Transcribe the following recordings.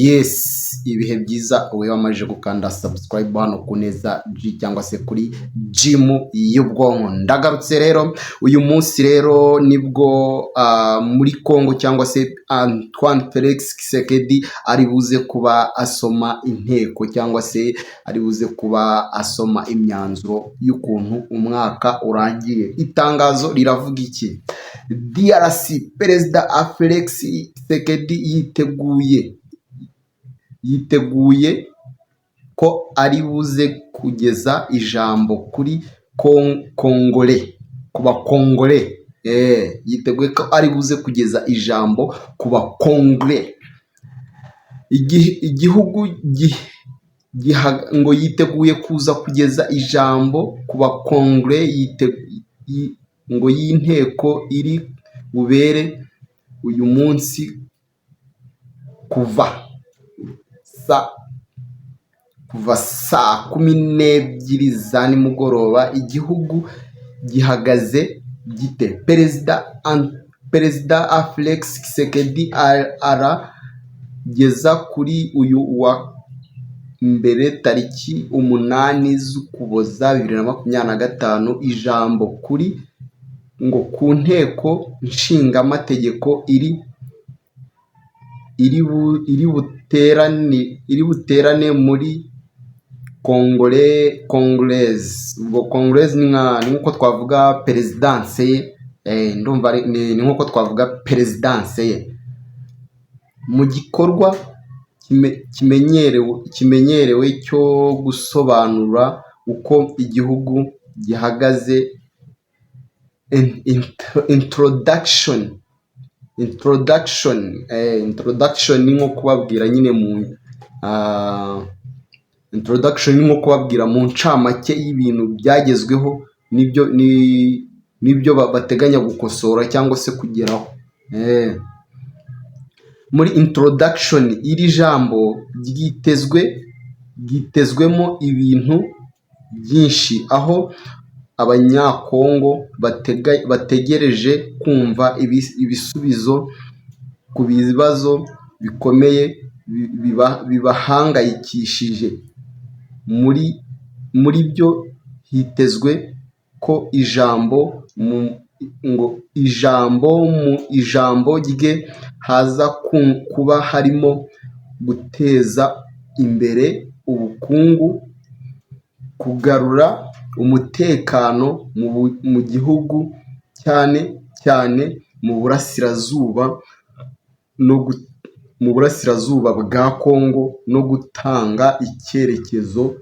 Yes, ibihe byiza wowe wamaze gukanda subscribe hano ku Neza G cyangwa se kuri Gym y'ubwonko. Ndagarutse rero uyu munsi rero nibwo muri Congo cyangwa se Antoine Felix Tshisekedi ari buze kuba asoma inteko cyangwa se ari buze kuba asoma imyanzuro y'ukuntu umwaka urangiye. Itangazo riravuga iki? DRC Perezida Felix Tshisekedi yiteguye ko ari buze kugeza ijambo kuri Kongole, ku bakongole. Yiteguye ko ari buze kugeza ijambo ku bakongole. Igihugu ngo yiteguye kuza kugeza ijambo ku bakongole ngo y'inteko iri bubere uyu munsi kuva saa 12 za nimugoroba. Igihugu gihagaze gite? Perezida Felix Tshisekedi arageza kuri uyu wa mbere tariki 8 z'Ukuboza 2025 ijambo kuri ngo ku nteko nshingamategeko iri buterane muri Congolese. Ubwo Congolese ni nkuko twavuga perezidanse ye, ndumva ni nkuko twavuga perezidanse ye, mu gikorwa kimenyerewe cyo gusobanura uko igihugu gihagaze. Introduction ni nko kubabwira nyine nko kubabwira mu ncamake y'ibintu byagezweho nibyo bateganya gukosora cyangwa se kugeraho. Muri introduction iri jambo ryitezwemo ibintu byinshi, aho Abanyakongo bategereje kumva ibisubizo ku bibazo bikomeye bibahangayikishije. Muri byo hitezwe ko ijambo rye haza kuba harimo guteza imbere ubukungu, kugarura umutekano mu gihugu cyane cyane mu burasirazuba bwa Kongo, no gutanga icyerekezo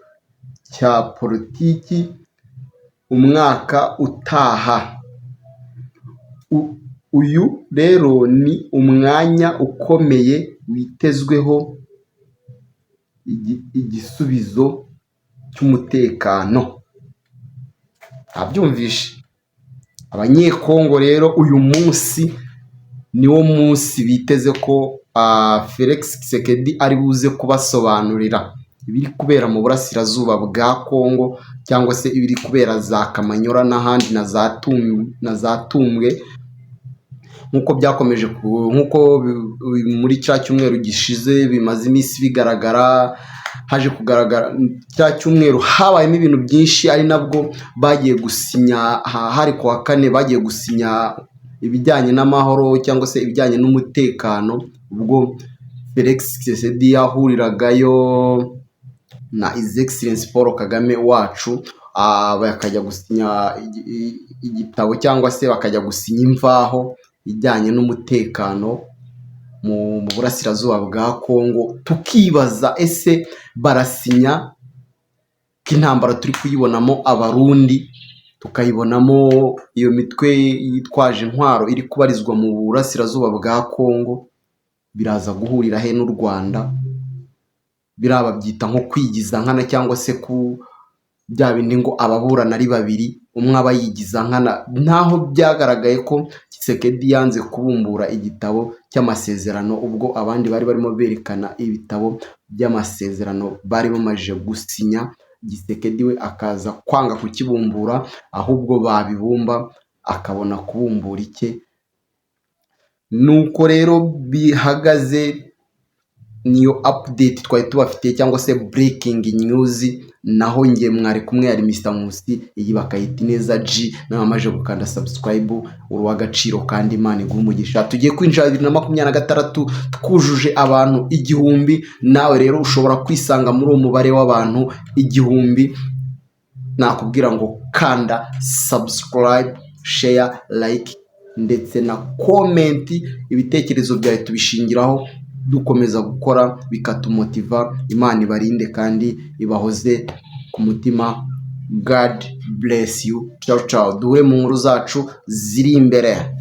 cya politiki umwaka utaha. Uyu rero ni umwanya ukomeye witezweho igisubizo cy'umutekano. Abyumvishe Abanyekongo rero, uyu munsi niwo munsi biteze ko Felix Tshisekedi ari buze kubasobanurira ibiri kubera mu burasirazuba bwa Kongo, cyangwa se ibiri kubera za Kamanyora n'ahandi na za Tumbwe, nk'uko byakomeje nk'uko muri cya cyumweru gishize bimaze iminsi bigaragara. Haje kugaragara cya cyumweru habayemo ibintu byinshi, ari nabwo bagiye gusinya, hari ku wa 4 bagiye gusinya ibijyanye n'amahoro cyangwa se ibijyanye n'umutekano, ubwo Felix Tshisekedi yahuriragayo na His Excellency Paul Kagame wacu, bakajya gusinya igitabo cyangwa se bakajya gusinya imvaho ijyanye n'umutekano mu burasirazuba bwa Kongo. Tukibaza, ese barasinya ko intambara turi kuyibonamo Abarundi, tukayibonamo iyo mitwe yitwaje intwaro iri kubarizwa mu burasirazuba bwa Kongo, biraza guhurira he n'u Rwanda? Biraba byita nko kwigiza nkana, cyangwa se ku bya bindi ngo ababurana ari babiri umwe aba yigiza nkana. Ntaho byagaragaye ko Tshisekedi yanze kubumbura igitabo cy'amasezerano, ubwo abandi bari barimo berekana ibitabo by'amasezerano bari bamaze gusinya. Tshisekedi we akaza kwanga kukibumbura, ahubwo babibumba akabona kubumbura icye. Nuko rero bihagaze niyo update twari tubafitiye cyangwa se breaking news, naho nge mwari kumwe yari Mr Nkusi, iyi bakayita Ineza G, nawe wamaje gukanda subscribe uri w'agaciro kandi Imana iguhe umugisha. Tugiye kwinjira 2026 twujuje abantu 1000, nawe rero ushobora kwisanga muri uwo mubare w'abantu 1000. Nakubwira ngo kanda subscribe, share, like ndetse na comment. Ibitekerezo byawe tubishingiraho dukomeza gukora bikatumotiva. Imana ibarinde kandi ibahoze ku mutima. God bless you. Ciao ciao, duhure mu nkuru zacu ziri imbere.